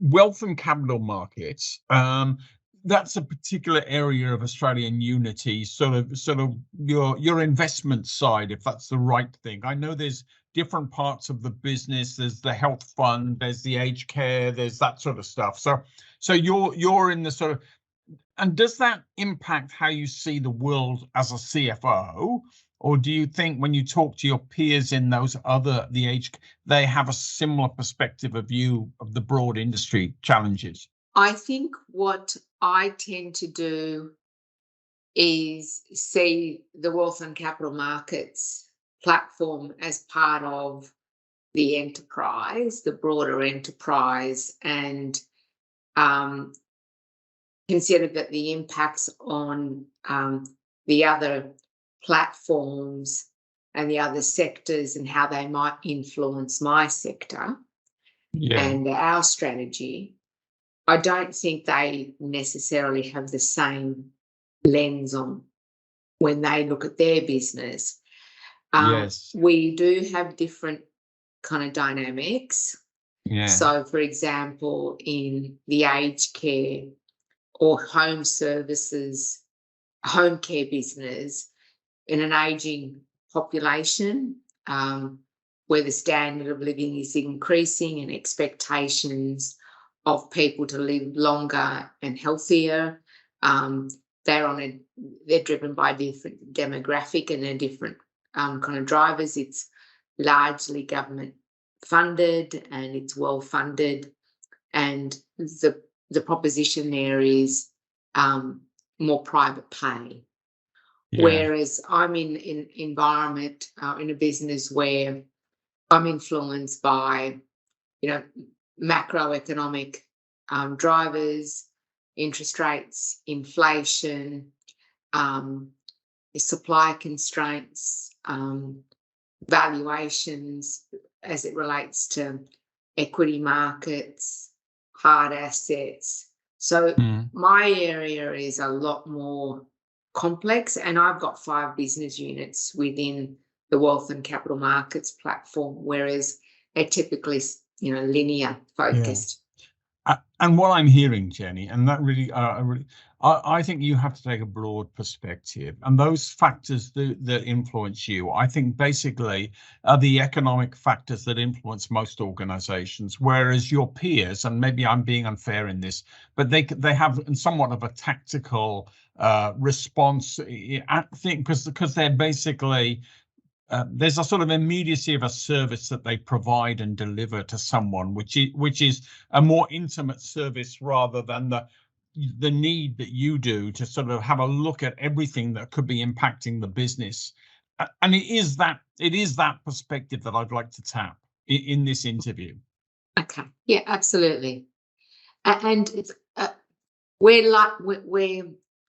wealth and capital markets, that's a particular area of Australian unity, sort of your investment side, if that's the right thing. I know there's different parts of the business. There's the health fund, there's the aged care, there's that sort of stuff. So you're in the sort of, and does that impact how you see the world as a CFO? Or do you think when you talk to your peers in the age, they have a similar perspective of view of the broad industry challenges? I think what I tend to do is see the wealth and capital markets platform as part of the enterprise, the broader enterprise, and consider that the impacts on the other platforms and the other sectors and how they might influence my sector and our strategy. I don't think they necessarily have the same lens on when they look at their business. We do have different kind of dynamics. So, for example, in the aged care or home services, home care business, in an ageing population where the standard of living is increasing and expectations of people to live longer and healthier, they're driven by different demographic and they're different kind of drivers. It's largely government funded and it's well funded, and the proposition there is more private pay. Whereas I'm in environment in a business where I'm influenced by, macroeconomic drivers, interest rates, inflation, supply constraints, valuations as it relates to equity markets, hard assets. So my area is a lot more complex, and I've got 5 business units within the wealth and capital markets platform, whereas they're typically, linear focused. And what I'm hearing, Jenny, and that really, I think you have to take a broad perspective, and those factors that influence you, I think basically are the economic factors that influence most organizations, whereas your peers, and maybe I'm being unfair in this, but they have somewhat of a tactical response, I think, because they're basically, there's a sort of immediacy of a service that they provide and deliver to someone, which is a more intimate service rather than the need that you do to sort of have a look at everything that could be impacting the business. And it is that perspective that I'd like to tap in this interview. Okay. Yeah, absolutely. And it's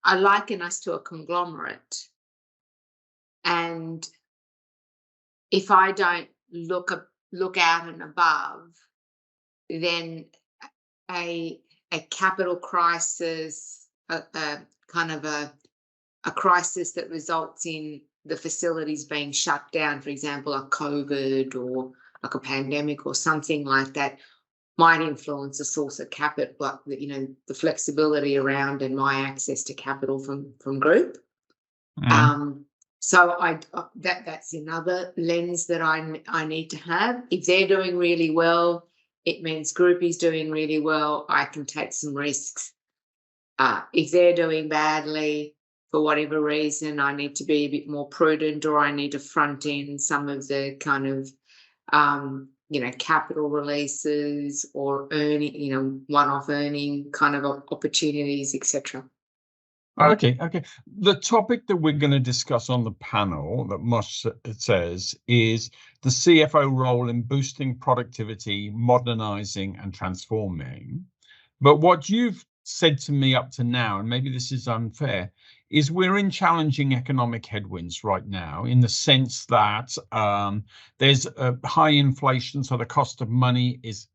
I liken us to a conglomerate, and if I don't look out and above, then a capital crisis, a crisis that results in the facilities being shut down, for example, a COVID or like a pandemic or something like that, might influence the source of capital, like the flexibility around and my access to capital from group. So that's another lens that I need to have. If they're doing really well, it means group is doing really well. I can take some risks. If they're doing badly for whatever reason, I need to be a bit more prudent, or I need to front end some of the kind of capital releases or earning, one-off earning kind of opportunities, etc. Okay. The topic that we're going to discuss on the panel that Mosh says is the CFO role in boosting productivity, modernizing and transforming. But what you've said to me up to now, and maybe this is unfair, is we're in challenging economic headwinds right now, in the sense that there's a high inflation, so the cost of money is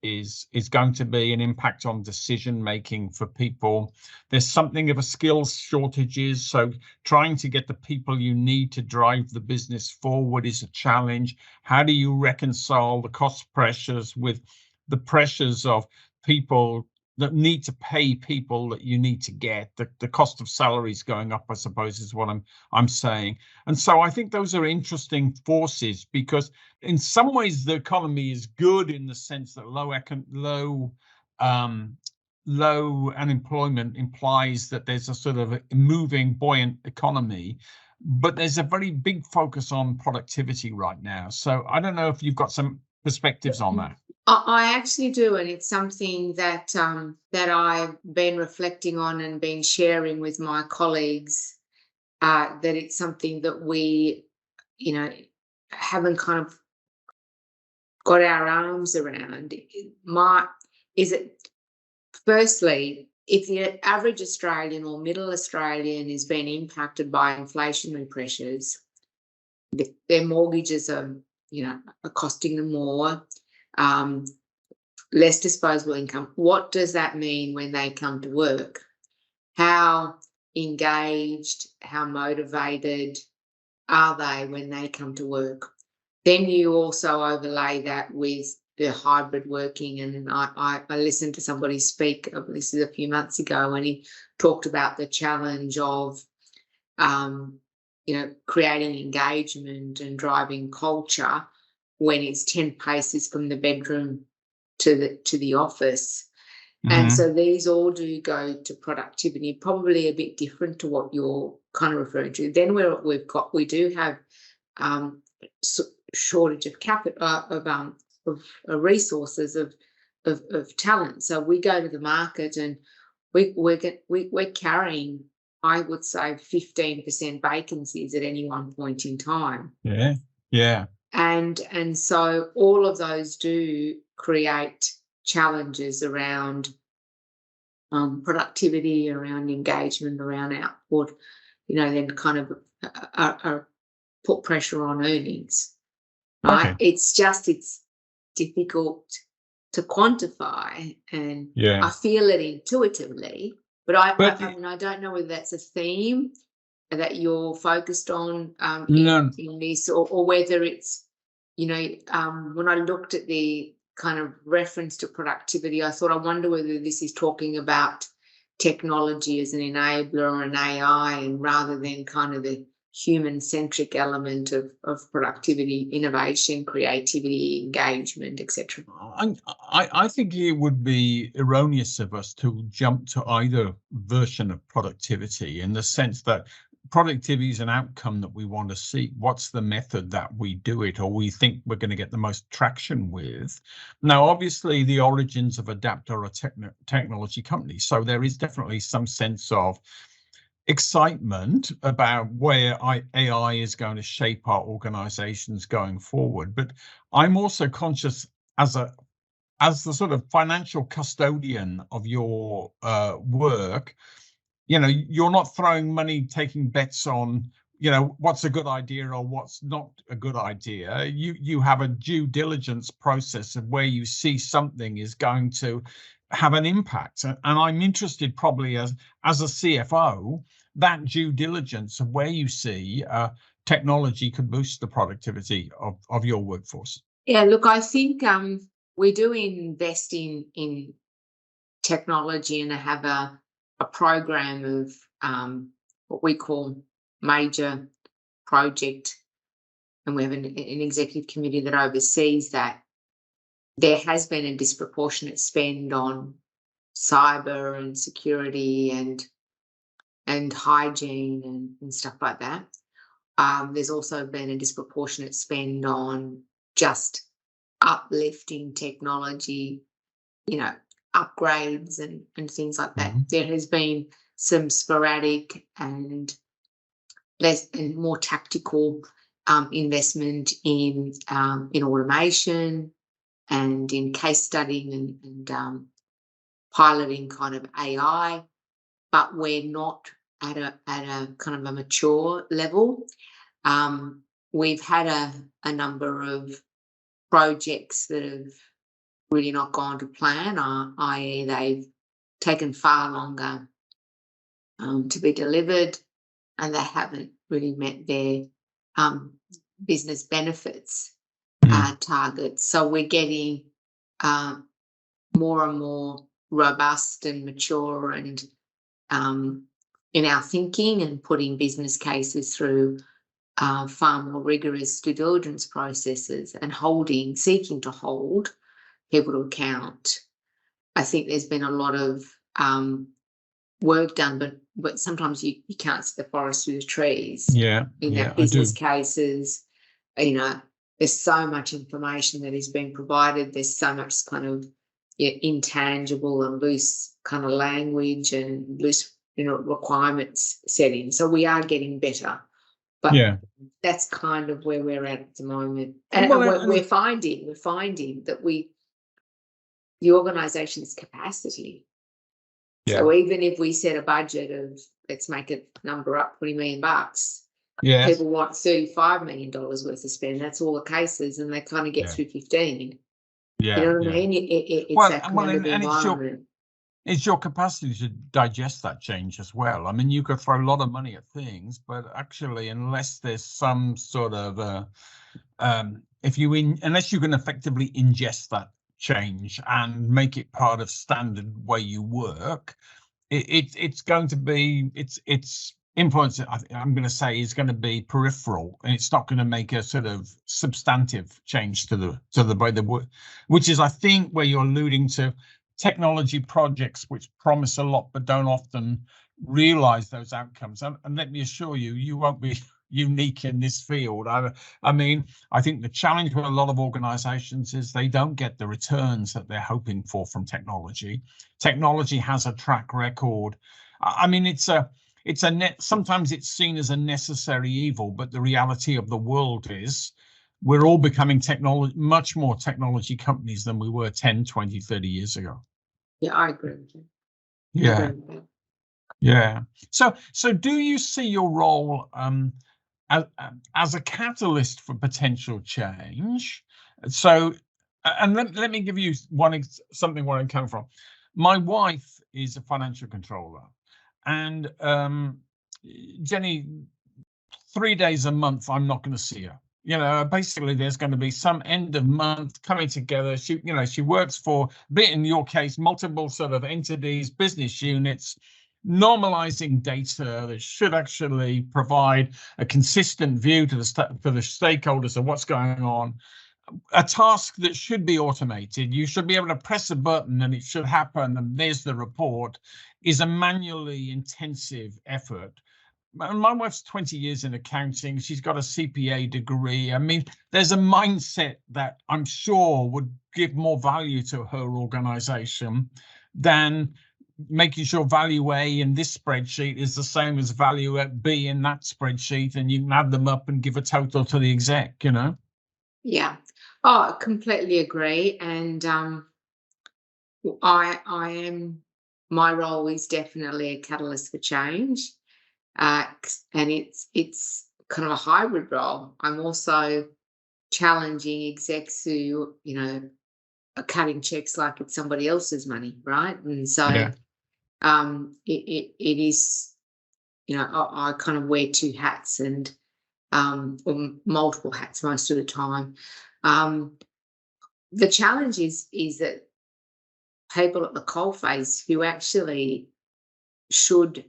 going to be an impact on decision making for people. There's something of a skills shortages, so trying to get the people you need to drive the business forward is a challenge. How do you reconcile the cost pressures with the pressures of people that need to pay people that you need to get. The cost of salaries going up, I suppose, is what I'm saying. And so I think those are interesting forces, because in some ways the economy is good in the sense that low unemployment implies that there's a sort of a moving, buoyant economy. But there's a very big focus on productivity right now. So I don't know if you've got some perspectives on that. I actually do, and it's something that that I've been reflecting on and been sharing with my colleagues. That it's something that we, haven't kind of got our arms around. Firstly, if the average Australian or middle Australian is being impacted by inflationary pressures, their mortgages are costing them more. Less disposable income. What does that mean when they come to work? How engaged, how motivated are they when they come to work? Then you also overlay that with the hybrid working. And I listened to somebody speak, this is a few months ago, and he talked about the challenge of creating engagement and driving culture when it's 10 paces from the bedroom to the office. And so these all do go to productivity, probably a bit different to what you're kind of referring to. Then we do have shortage of capital, of resources, of talent. So we go to the market and we're carrying, I would say, 15% vacancies at any one point in time. Yeah. And so all of those do create challenges around productivity, around engagement, around output, then kind of put pressure on earnings. Right? Okay. It's difficult to quantify, and I feel it intuitively, but I don't know whether that's a theme that you're focused on in this, or whether it's, when I looked at the kind of reference to productivity, I thought, I wonder whether this is talking about technology as an enabler or an AI, and rather than kind of the human-centric element of productivity, innovation, creativity, engagement, etc. I think it would be erroneous of us to jump to either version of productivity, in the sense that productivity is an outcome that we want to see. What's the method that we do it, or we think we're going to get the most traction with? Now, obviously, the origins of Adapt are a technology company, so there is definitely some sense of excitement about where AI is going to shape our organizations going forward. But I'm also conscious, as the sort of financial custodian of your work, you're not throwing money, taking bets on, what's a good idea or what's not a good idea. You have a due diligence process of where you see something is going to have an impact. And I'm interested, probably as a CFO, that due diligence of where you see technology could boost the productivity of your workforce. Yeah, look, I think we do invest in technology, and have a program of what we call major project, and we have an executive committee that oversees that. There has been a disproportionate spend on cyber and security and hygiene and stuff like that. There's also been a disproportionate spend on just uplifting technology, upgrades and things like that. There has been some sporadic and less and more tactical investment in automation and in case studying and piloting kind of AI, but we're not at a kind of a mature level. We've had a number of projects that have really not gone to plan, i.e. they've taken far longer to be delivered, and they haven't really met their business benefits targets. So we're getting more and more robust and mature and in our thinking and putting business cases through far more rigorous due diligence processes and seeking to hold people to account. I think there's been a lot of work done, but sometimes you can't see the forest through the trees. In that business cases, there's so much information that is being provided. There's so much kind of intangible and loose kind of language and loose requirements set in. So we are getting better, but that's kind of where we're at the moment. And we're finding that the organisation's capacity. So even if we set a budget of, let's make a number up, $20 million, people want $35 million worth of spend. That's all the cases, and they kind of get through 15. You know what I mean? It's that kind of environment. It's your capacity to digest that change as well. I mean, you could throw a lot of money at things, but actually, unless there's some sort of unless you can effectively ingest that change and make it part of standard way you work, it's going to be its influence. I'm going to say is going to be peripheral, and it's not going to make a sort of substantive change to the way they work, which is, I think, where you're alluding to technology projects which promise a lot but don't often realize those outcomes. And let me assure you, you won't be unique in this field. I mean, I think the challenge with a lot of organizations is they don't get the returns that they're hoping for from technology. Technology has a track record. I mean, sometimes it's seen as a necessary evil, but the reality of the world is we're all becoming much more technology companies than we were 10, 20, 30 years ago. Yeah, I agree with you. Yeah. So do you see your role as a catalyst for potential change? So, and let me give you something where I'm coming from. My wife is a financial controller, and Jenny, 3 days a month, I'm not going to see her. Basically, there's going to be some end of month coming together. She works for, be it in your case, multiple sort of entities, business units, normalizing data that should actually provide a consistent view for the stakeholders of what's going on. A task that should be automated. You should be able to press a button and it should happen, and there's the report, is a manually intensive effort. My wife's 20 years in accounting. She's got a CPA degree. I mean, there's a mindset that I'm sure would give more value to her organization than making sure value A in this spreadsheet is the same as value B in that spreadsheet, and you can add them up and give a total to the exec, Yeah. Oh, I completely agree. And my role is definitely a catalyst for change. And it's kind of a hybrid role. I'm also challenging execs who, are cutting checks like it's somebody else's money, right? And so it is, I kind of wear two hats and or multiple hats most of the time. The challenge is that people at the coalface who actually should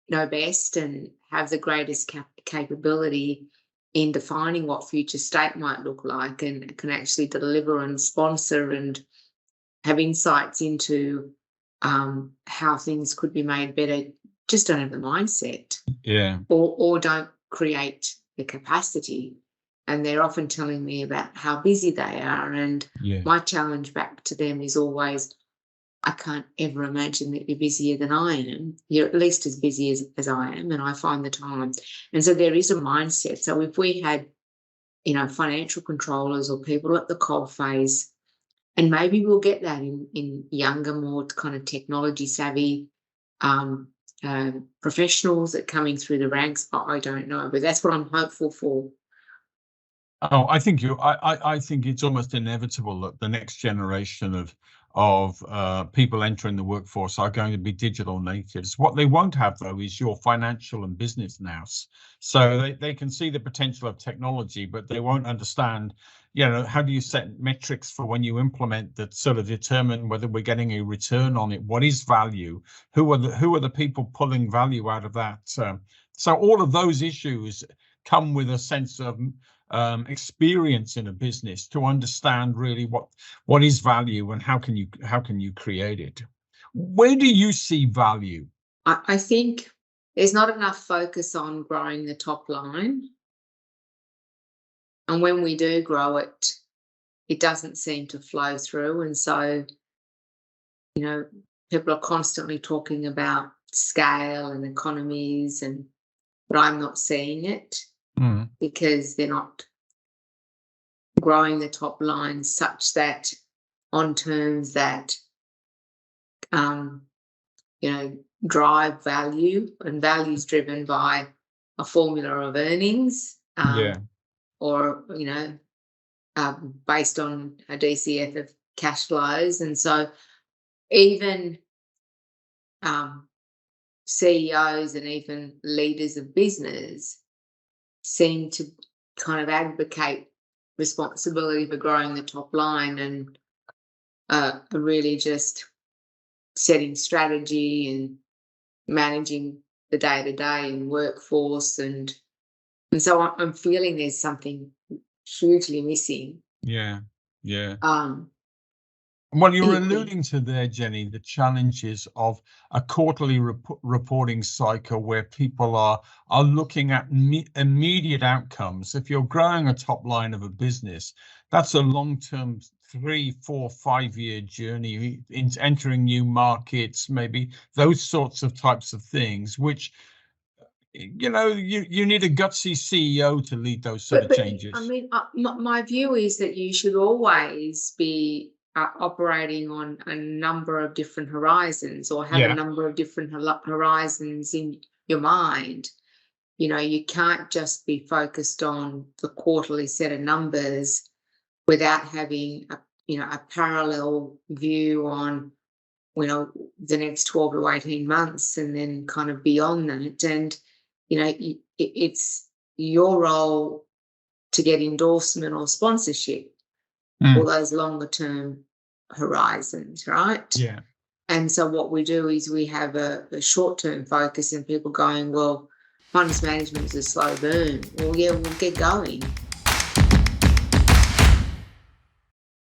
know best and have the greatest capability in defining what future state might look like and can actually deliver and sponsor and have insights into how things could be made better, just don't have the mindset. Or don't create the capacity. And they're often telling me about how busy they are. And my challenge back to them is always, I can't ever imagine that you're busier than I am. You're at least as busy as I am, and I find the time. And so there is a mindset. So if we had, financial controllers or people at the coalface, and maybe we'll get that in younger, more kind of technology savvy professionals that are coming through the ranks, I don't know, but that's what I'm hopeful for. Oh, I think I think it's almost inevitable that the next generation of people entering the workforce are going to be digital natives. What they won't have, though, is your financial and business nous. So they can see the potential of technology, but they won't understand, how do you set metrics for when you implement that sort of determine whether we're getting a return on it? What is value? Who are the people pulling value out of that? So all of those issues come with a sense of experience in a business to understand really what is value and how can you create it. Where do you see value? I think there's not enough focus on growing the top line. And when we do grow it, it doesn't seem to flow through. And so, people are constantly talking about scale and economies, but I'm not seeing it because they're not growing the top line such that on terms that, drive value, and value is driven by a formula of earnings. Or, based on a DCF of cash flows. And so even CEOs and even leaders of business seem to kind of advocate responsibility for growing the top line and are really just setting strategy and managing the day-to-day and workforce. And so I'm feeling there's something hugely missing. Yeah. Well, you're alluding to there, Jenny, the challenges of a quarterly reporting cycle where people are looking at immediate outcomes. If you're growing a top line of a business, that's a long-term 3, 4, 5-year journey into entering new markets, maybe those sorts of types of things, which you need a gutsy CEO to lead those sort of changes. I mean, my view is that you should always be operating on a number of different horizons, or have a number of different horizons in your mind. You can't just be focused on the quarterly set of numbers without having a parallel view on the next 12 to 18 months and then kind of beyond that. And it's your role to get endorsement or sponsorship for those longer term horizons, right? Yeah. And so what we do is we have a short term focus, and people going, well, funds management is a slow burn. Well, yeah, we'll get going.